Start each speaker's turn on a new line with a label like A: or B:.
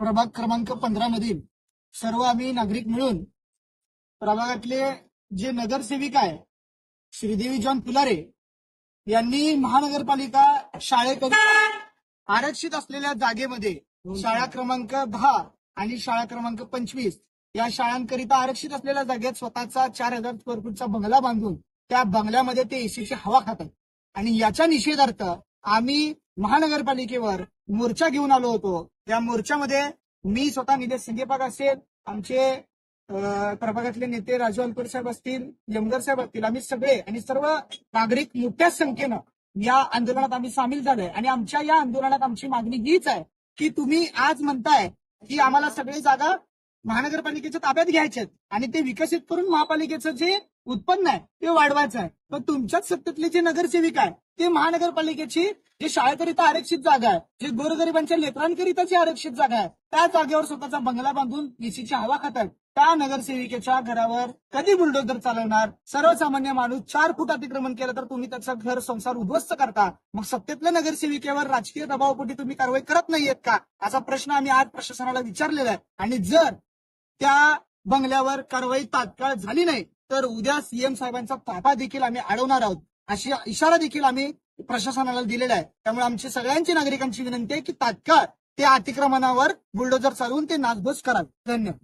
A: प्रभाग क्रमांक 15 मधील सर्व आम्ही नागरिक मिळून प्रभागातले जे नगरसेविका आहे श्रीदेवी जॉन फुलारे यांनी महानगरपालिका शाळेकरिता आरक्षित असलेल्या जागेमध्ये शाळा क्रमांक 10 आणि शाळा क्रमांक 25 या शाळांकरिता आरक्षित असलेल्या जागेत स्वतःचा 4000 स्क्वेअर फूटचा बंगला बांधून त्या बंगल्यामध्ये ते एसीची हवा खातात आणि याच्या निषेधार्थ आम्ही महानगरपालिकेवर मोर्चा घेऊन आलो होतो। त्या मोर्चामध्ये मी स्वतः निलेश संगेपाक असेल, आमचे प्रभागातले नेते राजू अनकर साहेब असतील, यमगर साहेब असतील, आम्ही सगळे आणि सर्व नागरिक मोठ्या संख्येनं या आंदोलनात आम्ही सामील झालोय। आणि आमच्या या आंदोलनात आमची मागणी हीच आहे की तुम्ही आज म्हणताय की आम्हाला सगळी जागा महानगरपालिकेच्या ताब्यात घ्यायच्यात आणि ते विकसित करून महापालिकेचं जे उत्पन्न आहे ते वाढवायचं आहे, पण तुमच्याच सत्तेतले जे नगरसेविक आहे ते महानगरपालिकेची जे शाळेकरिता आरक्षित जागा आहे, जे गोरगरिबांच्या लेकरांकरिताची आरक्षित जागा आहे, त्या जागेवर स्वतःचा बंगला बांधून एसीची हवा खातात। त्या नगरसेविकेच्या घरावर कधी बुलडोजर चालवणार? सर्वसामान्य माणूस 4 फूट अतिक्रमण केलं तर तुम्ही त्याचा घर संसार उद्ध्वस्त करता, मग सत्तेतल्या नगरसेविकेवर राजकीय दबावापोटी तुम्ही कारवाई करत नाहीयेत का, असा प्रश्न आम्ही आज प्रशासनाला विचारलेला आहे। आणि जर त्या बंगल्यावर कारवाई तात्काळ झाली नाही तर उद्या सीएम साहेबांचा ताबा देखील आम्ही अडवणार आहोत, अशी इशारा देखील आम्ही प्रशासनाला दिलेला आहे। त्यामुळे आमची सगळ्यांची नागरिकांची विनंती आहे की तात्काळ त्या अतिक्रमणावर बुलडोजर चालवून ते नासधूस करावे। धन्यवाद।